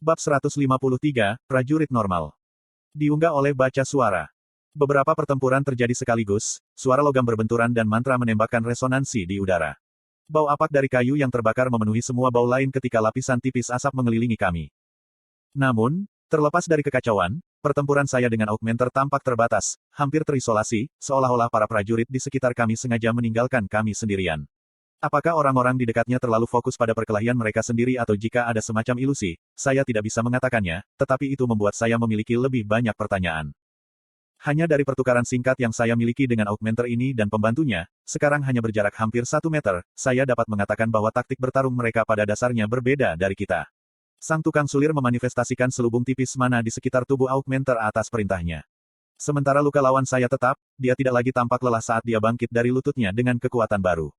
Bab 153, Prajurit Normal. Diunggah oleh Baca Suara. Beberapa pertempuran terjadi sekaligus, suara logam berbenturan dan mantra menembakkan resonansi di udara. Bau apak dari kayu yang terbakar memenuhi semua bau lain ketika lapisan tipis asap mengelilingi kami. Namun, terlepas dari kekacauan, pertempuran saya dengan Augmenter tampak terbatas, hampir terisolasi, seolah-olah para prajurit di sekitar kami sengaja meninggalkan kami sendirian. Apakah orang-orang di dekatnya terlalu fokus pada perkelahian mereka sendiri atau jika ada semacam ilusi, saya tidak bisa mengatakannya, tetapi itu membuat saya memiliki lebih banyak pertanyaan. Hanya dari pertukaran singkat yang saya miliki dengan Augmenter ini dan pembantunya, sekarang hanya berjarak hampir 1 meter, saya dapat mengatakan bahwa taktik bertarung mereka pada dasarnya berbeda dari kita. Sang tukang sulir memanifestasikan selubung tipis mana di sekitar tubuh Augmenter atas perintahnya. Sementara luka lawan saya tetap, dia tidak lagi tampak lelah saat dia bangkit dari lututnya dengan kekuatan baru.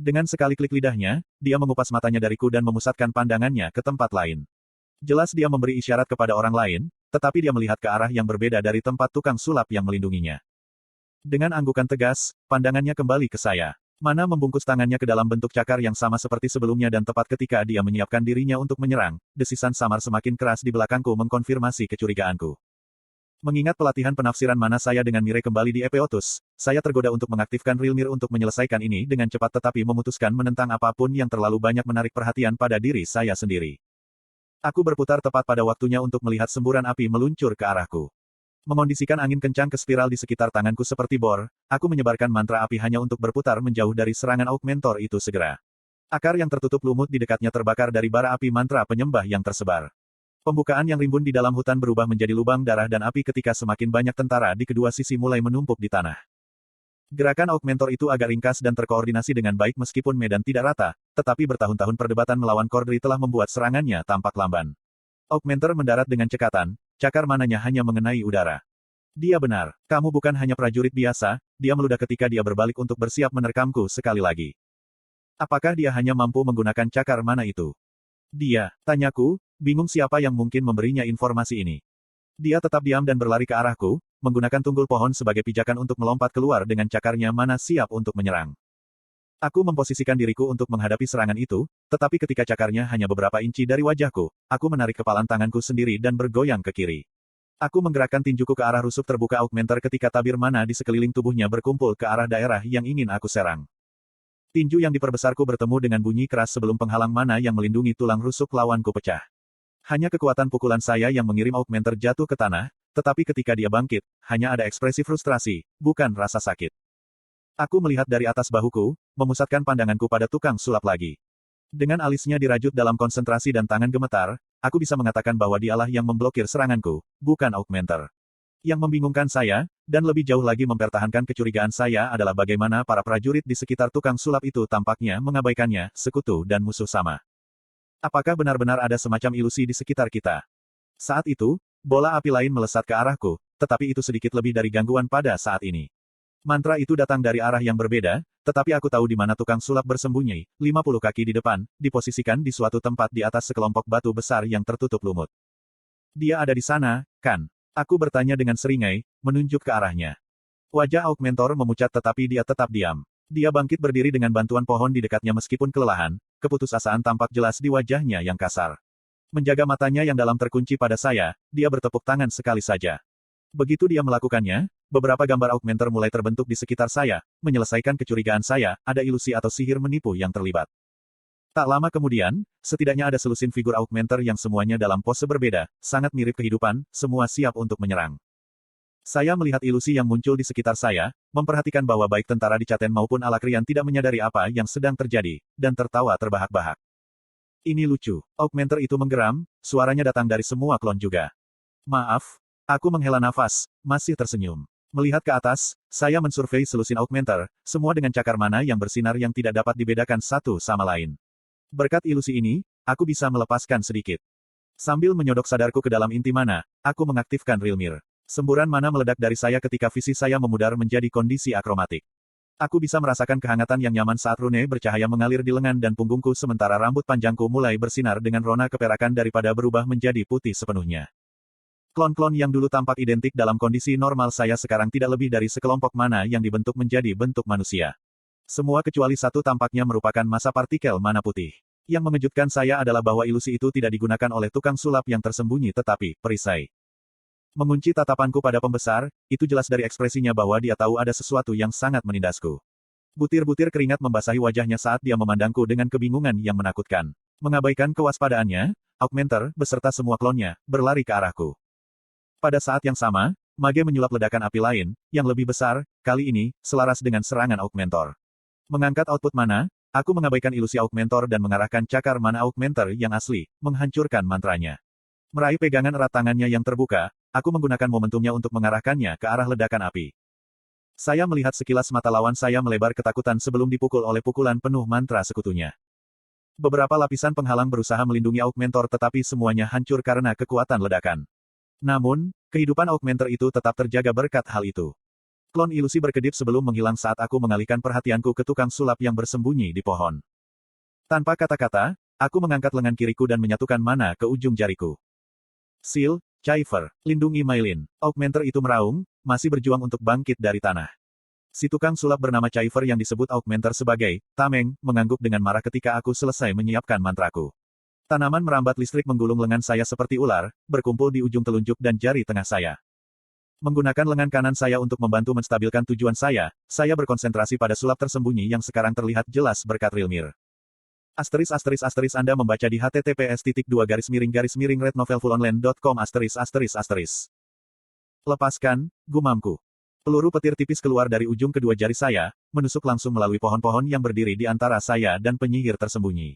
Dengan sekali klik lidahnya, dia mengupas matanya dariku dan memusatkan pandangannya ke tempat lain. Jelas dia memberi isyarat kepada orang lain, tetapi dia melihat ke arah yang berbeda dari tempat tukang sulap yang melindunginya. Dengan anggukan tegas, pandangannya kembali ke saya. Mana membungkus tangannya ke dalam bentuk cakar yang sama seperti sebelumnya dan tepat ketika dia menyiapkan dirinya untuk menyerang, desisan samar semakin keras di belakangku mengkonfirmasi kecurigaanku. Mengingat pelatihan penafsiran mana saya dengan Mire kembali di Epeotus, saya tergoda untuk mengaktifkan Rilmir untuk menyelesaikan ini dengan cepat tetapi memutuskan menentang apapun yang terlalu banyak menarik perhatian pada diri saya sendiri. Aku berputar tepat pada waktunya untuk melihat semburan api meluncur ke arahku. Mengondisikan angin kencang ke spiral di sekitar tanganku seperti bor, aku menyebarkan mantra api hanya untuk berputar menjauh dari serangan Augmentor itu segera. Akar yang tertutup lumut di dekatnya terbakar dari bara api mantra penyembah yang tersebar. Pembukaan yang rimbun di dalam hutan berubah menjadi lubang darah dan api ketika semakin banyak tentara di kedua sisi mulai menumpuk di tanah. Gerakan Augmentor itu agak ringkas dan terkoordinasi dengan baik meskipun medan tidak rata, tetapi bertahun-tahun perdebatan melawan Cordry telah membuat serangannya tampak lamban. Augmentor mendarat dengan cekatan, cakar mananya hanya mengenai udara. Dia benar, kamu bukan hanya prajurit biasa, dia meludah ketika dia berbalik untuk bersiap menerkamku sekali lagi. Apakah dia hanya mampu menggunakan cakar mana itu? Dia, tanyaku, bingung siapa yang mungkin memberinya informasi ini. Dia tetap diam dan berlari ke arahku, menggunakan tunggul pohon sebagai pijakan untuk melompat keluar dengan cakarnya mana siap untuk menyerang. Aku memposisikan diriku untuk menghadapi serangan itu, tetapi ketika cakarnya hanya beberapa inci dari wajahku, aku menarik kepalan tanganku sendiri dan bergoyang ke kiri. Aku menggerakkan tinjuku ke arah rusuk terbuka Augmenter ketika tabir mana di sekeliling tubuhnya berkumpul ke arah daerah yang ingin aku serang. Tinju yang diperbesarku bertemu dengan bunyi keras sebelum penghalang mana yang melindungi tulang rusuk lawanku pecah. Hanya kekuatan pukulan saya yang mengirim Augmenter jatuh ke tanah, tetapi ketika dia bangkit, hanya ada ekspresi frustrasi, bukan rasa sakit. Aku melihat dari atas bahuku, memusatkan pandanganku pada tukang sulap lagi. Dengan alisnya dirajut dalam konsentrasi dan tangan gemetar, aku bisa mengatakan bahwa dialah yang memblokir seranganku, bukan Augmenter. Yang membingungkan saya, dan lebih jauh lagi mempertahankan kecurigaan saya adalah bagaimana para prajurit di sekitar tukang sulap itu tampaknya mengabaikannya, sekutu dan musuh sama. Apakah benar-benar ada semacam ilusi di sekitar kita? Saat itu, bola api lain melesat ke arahku, tetapi itu sedikit lebih dari gangguan pada saat ini. Mantra itu datang dari arah yang berbeda, tetapi aku tahu di mana tukang sulap bersembunyi, 50 kaki di depan, diposisikan di suatu tempat di atas sekelompok batu besar yang tertutup lumut. Dia ada di sana, kan? Aku bertanya dengan seringai, menunjuk ke arahnya. Wajah Augmentor memucat tetapi dia tetap diam. Dia bangkit berdiri dengan bantuan pohon di dekatnya meskipun kelelahan, keputusasaan tampak jelas di wajahnya yang kasar. Menjaga matanya yang dalam terkunci pada saya, dia bertepuk tangan sekali saja. Begitu dia melakukannya, beberapa gambar Augmenter mulai terbentuk di sekitar saya, menyelesaikan kecurigaan saya, ada ilusi atau sihir menipu yang terlibat. Tak lama kemudian, setidaknya ada selusin figur Augmenter yang semuanya dalam pose berbeda, sangat mirip kehidupan, semua siap untuk menyerang. Saya melihat ilusi yang muncul di sekitar saya, memperhatikan bahwa baik tentara di Caten maupun Alakrian tidak menyadari apa yang sedang terjadi, dan tertawa terbahak-bahak. Ini lucu. Augmenter itu menggeram, suaranya datang dari semua klon juga. Maaf, aku menghela nafas, masih tersenyum. Melihat ke atas, saya mensurvei selusin Augmenter, semua dengan cakar mana yang bersinar yang tidak dapat dibedakan satu sama lain. Berkat ilusi ini, aku bisa melepaskan sedikit. Sambil menyodok sadarku ke dalam inti mana, aku mengaktifkan Rilmir. Semburan mana meledak dari saya ketika visi saya memudar menjadi kondisi akromatik. Aku bisa merasakan kehangatan yang nyaman saat rune bercahaya mengalir di lengan dan punggungku sementara rambut panjangku mulai bersinar dengan rona keperakan daripada berubah menjadi putih sepenuhnya. Klon-klon yang dulu tampak identik dalam kondisi normal saya sekarang tidak lebih dari sekelompok mana yang dibentuk menjadi bentuk manusia. Semua kecuali satu tampaknya merupakan massa partikel mana putih. Yang mengejutkan saya adalah bahwa ilusi itu tidak digunakan oleh tukang sulap yang tersembunyi tetapi, perisai. Mengunci tatapanku pada pembesar, itu jelas dari ekspresinya bahwa dia tahu ada sesuatu yang sangat menindasku. Butir-butir keringat membasahi wajahnya saat dia memandangku dengan kebingungan yang menakutkan. Mengabaikan kewaspadaannya, Augmenter, beserta semua klonnya, berlari ke arahku. Pada saat yang sama, Mage menyulap ledakan api lain, yang lebih besar, kali ini, selaras dengan serangan Augmentor. Mengangkat output mana, aku mengabaikan ilusi Augmentor dan mengarahkan cakar mana Augmenter yang asli, menghancurkan mantranya. Meraih pegangan erat tangannya yang terbuka, aku menggunakan momentumnya untuk mengarahkannya ke arah ledakan api. Saya melihat sekilas mata lawan saya melebar ketakutan sebelum dipukul oleh pukulan penuh mantra sekutunya. Beberapa lapisan penghalang berusaha melindungi Augmentor tetapi semuanya hancur karena kekuatan ledakan. Namun, kehidupan Augmenter itu tetap terjaga berkat hal itu. Klon ilusi berkedip sebelum menghilang saat aku mengalihkan perhatianku ke tukang sulap yang bersembunyi di pohon. Tanpa kata-kata, aku mengangkat lengan kiriku dan menyatukan mana ke ujung jariku. Seal, Cypher, lindungi Maylin. Augmenter itu meraung, masih berjuang untuk bangkit dari tanah. Si tukang sulap bernama Cypher yang disebut Augmenter sebagai Tameng, mengangguk dengan marah ketika aku selesai menyiapkan mantraku. Tanaman merambat listrik menggulung lengan saya seperti ular, berkumpul di ujung telunjuk dan jari tengah saya. Menggunakan lengan kanan saya untuk membantu menstabilkan tujuan saya berkonsentrasi pada sulap tersembunyi yang sekarang terlihat jelas berkat Rilmir. *** Anda membaca di https://rednovelfullonline.com ***. Lepaskan, gumamku. Peluru petir tipis keluar dari ujung kedua jari saya, menusuk langsung melalui pohon-pohon yang berdiri di antara saya dan penyihir tersembunyi.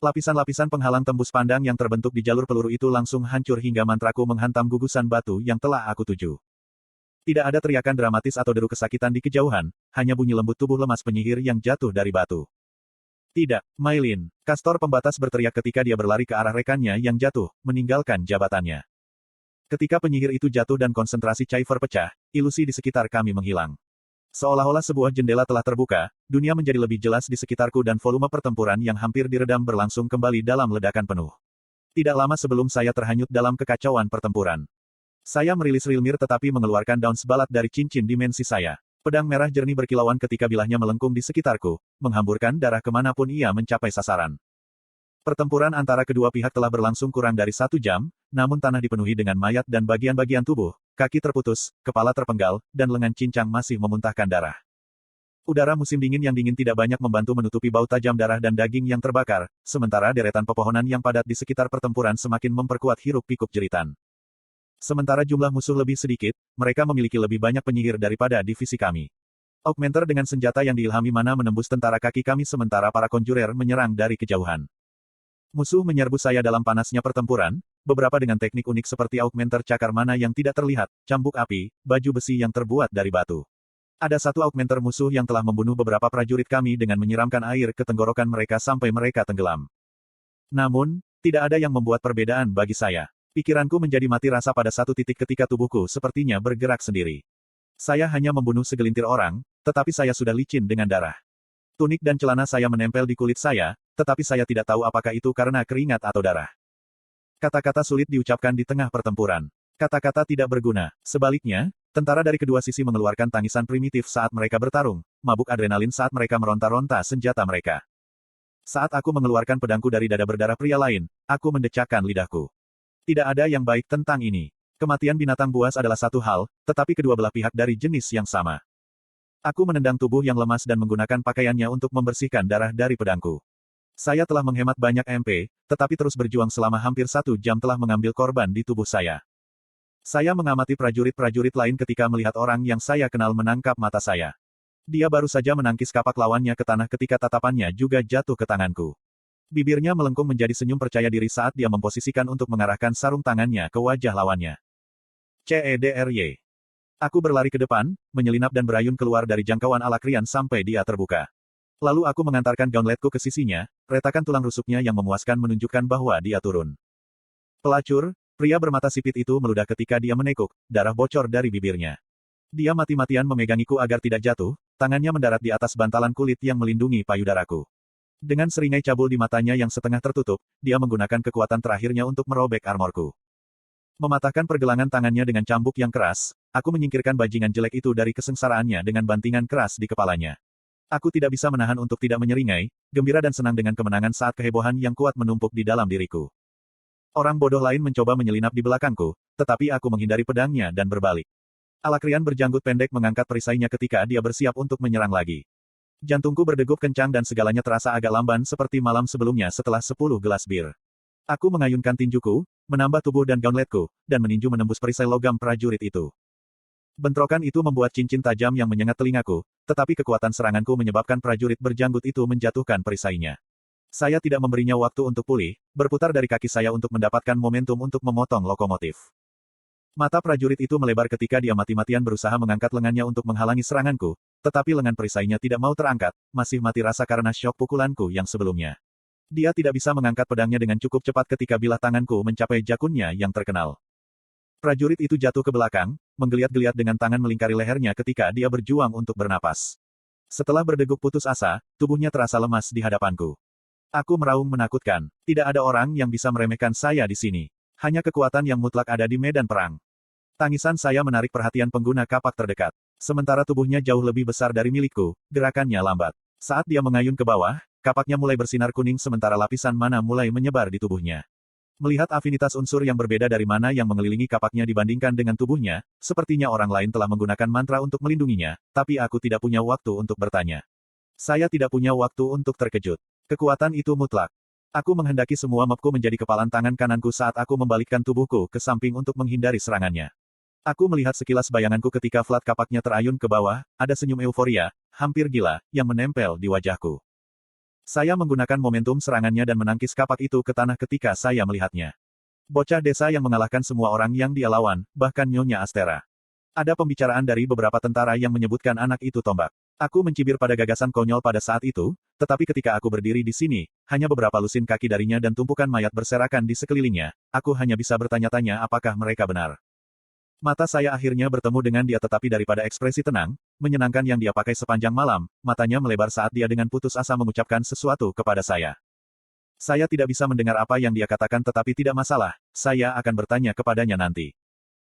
Lapisan-lapisan penghalang tembus pandang yang terbentuk di jalur peluru itu langsung hancur hingga mantraku menghantam gugusan batu yang telah aku tuju. Tidak ada teriakan dramatis atau deru kesakitan di kejauhan, hanya bunyi lembut tubuh lemas penyihir yang jatuh dari batu. Tidak, Maylin. Kastor pembatas berteriak ketika dia berlari ke arah rekannya yang jatuh, meninggalkan jabatannya. Ketika penyihir itu jatuh dan konsentrasi Cypher pecah, ilusi di sekitar kami menghilang. Seolah-olah sebuah jendela telah terbuka, dunia menjadi lebih jelas di sekitarku dan volume pertempuran yang hampir diredam berlangsung kembali dalam ledakan penuh. Tidak lama sebelum saya terhanyut dalam kekacauan pertempuran. Saya merilis Rilmir tetapi mengeluarkan daun sebalat dari cincin dimensi saya. Pedang merah jernih berkilauan ketika bilahnya melengkung di sekitarku, menghamburkan darah kemanapun ia mencapai sasaran. Pertempuran antara kedua pihak telah berlangsung kurang dari 1 jam, namun tanah dipenuhi dengan mayat dan bagian-bagian tubuh, kaki terputus, kepala terpenggal, dan lengan cincang masih memuntahkan darah. Udara musim dingin yang dingin tidak banyak membantu menutupi bau tajam darah dan daging yang terbakar, sementara deretan pepohonan yang padat di sekitar pertempuran semakin memperkuat hiruk-pikuk jeritan. Sementara jumlah musuh lebih sedikit, mereka memiliki lebih banyak penyihir daripada divisi kami. Augmenter dengan senjata yang diilhami mana menembus tentara kaki kami sementara para konjurer menyerang dari kejauhan. Musuh menyerbu saya dalam panasnya pertempuran, beberapa dengan teknik unik seperti Augmenter cakar mana yang tidak terlihat, cambuk api, baju besi yang terbuat dari batu. Ada satu Augmenter musuh yang telah membunuh beberapa prajurit kami dengan menyiramkan air ke tenggorokan mereka sampai mereka tenggelam. Namun, tidak ada yang membuat perbedaan bagi saya. Pikiranku menjadi mati rasa pada satu titik ketika tubuhku sepertinya bergerak sendiri. Saya hanya membunuh segelintir orang, tetapi saya sudah licin dengan darah. Tunik dan celana saya menempel di kulit saya, tetapi saya tidak tahu apakah itu karena keringat atau darah. Kata-kata sulit diucapkan di tengah pertempuran. Kata-kata tidak berguna. Sebaliknya, tentara dari kedua sisi mengeluarkan tangisan primitif saat mereka bertarung, mabuk adrenalin saat mereka meronta-ronta senjata mereka. Saat aku mengeluarkan pedangku dari dada berdarah pria lain, aku mendecakkan lidahku. Tidak ada yang baik tentang ini. Kematian binatang buas adalah satu hal, tetapi kedua belah pihak dari jenis yang sama. Aku menendang tubuh yang lemas dan menggunakan pakaiannya untuk membersihkan darah dari pedangku. Saya telah menghemat banyak MP, tetapi terus berjuang selama hampir 1 jam telah mengambil korban di tubuh saya. Saya mengamati prajurit-prajurit lain ketika melihat orang yang saya kenal menangkap mata saya. Dia baru saja menangkis kapak lawannya ke tanah ketika tatapannya juga jatuh ke tanganku. Bibirnya melengkung menjadi senyum percaya diri saat dia memposisikan untuk mengarahkan sarung tangannya ke wajah lawannya. CEDRY. Aku berlari ke depan, menyelinap dan berayun keluar dari jangkauan Alakrian sampai dia terbuka. Lalu aku mengantarkan gauntletku ke sisinya, retakan tulang rusuknya yang memuaskan menunjukkan bahwa dia turun. Pelacur, pria bermata sipit itu meludah ketika dia menekuk, darah bocor dari bibirnya. Dia mati-matian memegangiku agar tidak jatuh, tangannya mendarat di atas bantalan kulit yang melindungi payudaraku. Dengan seringai cabul di matanya yang setengah tertutup, dia menggunakan kekuatan terakhirnya untuk merobek armorku. Mematahkan pergelangan tangannya dengan cambuk yang keras, aku menyingkirkan bajingan jelek itu dari kesengsaraannya dengan bantingan keras di kepalanya. Aku tidak bisa menahan untuk tidak menyeringai, gembira dan senang dengan kemenangan saat kehebohan yang kuat menumpuk di dalam diriku. Orang bodoh lain mencoba menyelinap di belakangku, tetapi aku menghindari pedangnya dan berbalik. Alakrian berjanggut pendek mengangkat perisainya ketika dia bersiap untuk menyerang lagi. Jantungku berdegup kencang dan segalanya terasa agak lamban seperti malam sebelumnya setelah 10 gelas bir. Aku mengayunkan tinjuku, menambah tubuh dan gauntletku, dan meninju menembus perisai logam prajurit itu. Bentrokan itu membuat cincin tajam yang menyengat telingaku, tetapi kekuatan seranganku menyebabkan prajurit berjanggut itu menjatuhkan perisainya. Saya tidak memberinya waktu untuk pulih, berputar dari kaki saya untuk mendapatkan momentum untuk memotong lokomotif. Mata prajurit itu melebar ketika dia mati-matian berusaha mengangkat lengannya untuk menghalangi seranganku, tetapi lengan perisainya tidak mau terangkat, masih mati rasa karena syok pukulanku yang sebelumnya. Dia tidak bisa mengangkat pedangnya dengan cukup cepat ketika bilah tanganku mencapai jakunnya yang terkenal. Prajurit itu jatuh ke belakang, menggeliat-geliat dengan tangan melingkari lehernya ketika dia berjuang untuk bernapas. Setelah berdeguk putus asa, tubuhnya terasa lemas di hadapanku. Aku meraung menakutkan. Tidak ada orang yang bisa meremehkan saya di sini. Hanya kekuatan yang mutlak ada di medan perang. Tangisan saya menarik perhatian pengguna kapak terdekat. Sementara tubuhnya jauh lebih besar dari milikku, gerakannya lambat. Saat dia mengayun ke bawah, kapaknya mulai bersinar kuning sementara lapisan mana mulai menyebar di tubuhnya. Melihat afinitas unsur yang berbeda dari mana yang mengelilingi kapaknya dibandingkan dengan tubuhnya, sepertinya orang lain telah menggunakan mantra untuk melindunginya, tapi aku tidak punya waktu untuk bertanya. Saya tidak punya waktu untuk terkejut. Kekuatan itu mutlak. Aku menghendaki semua mapku menjadi kepalan tangan kananku saat aku membalikkan tubuhku ke samping untuk menghindari serangannya. Aku melihat sekilas bayanganku ketika flat kapaknya terayun ke bawah, ada senyum euforia, hampir gila, yang menempel di wajahku. Saya menggunakan momentum serangannya dan menangkis kapak itu ke tanah ketika saya melihatnya. Bocah desa yang mengalahkan semua orang yang dia lawan, bahkan Nyonya Astera. Ada pembicaraan dari beberapa tentara yang menyebutkan anak itu tombak. Aku mencibir pada gagasan konyol pada saat itu, tetapi ketika aku berdiri di sini, hanya beberapa lusin kaki darinya dan tumpukan mayat berserakan di sekelilingnya, aku hanya bisa bertanya-tanya apakah mereka benar. Mata saya akhirnya bertemu dengan dia tetapi daripada ekspresi tenang, menyenangkan yang dia pakai sepanjang malam, matanya melebar saat dia dengan putus asa mengucapkan sesuatu kepada saya. Saya tidak bisa mendengar apa yang dia katakan tetapi tidak masalah, saya akan bertanya kepadanya nanti.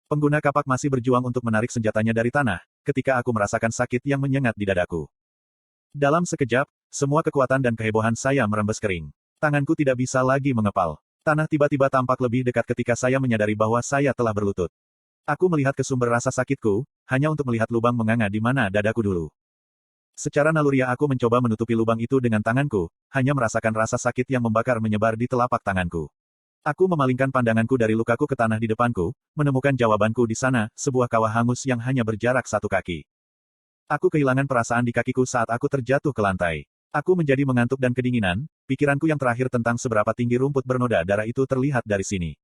Pengguna kapak masih berjuang untuk menarik senjatanya dari tanah, ketika aku merasakan sakit yang menyengat di dadaku. Dalam sekejap, semua kekuatan dan kehebohan saya merembes kering. Tanganku tidak bisa lagi mengepal. Tanah tiba-tiba tampak lebih dekat ketika saya menyadari bahwa saya telah berlutut. Aku melihat ke sumber rasa sakitku, hanya untuk melihat lubang menganga di mana dadaku dulu. Secara naluriah aku mencoba menutupi lubang itu dengan tanganku, hanya merasakan rasa sakit yang membakar menyebar di telapak tanganku. Aku memalingkan pandanganku dari lukaku ke tanah di depanku, menemukan jawabanku di sana, sebuah kawah hangus yang hanya berjarak 1 kaki. Aku kehilangan perasaan di kakiku saat aku terjatuh ke lantai. Aku menjadi mengantuk dan kedinginan, pikiranku yang terakhir tentang seberapa tinggi rumput bernoda darah itu terlihat dari sini.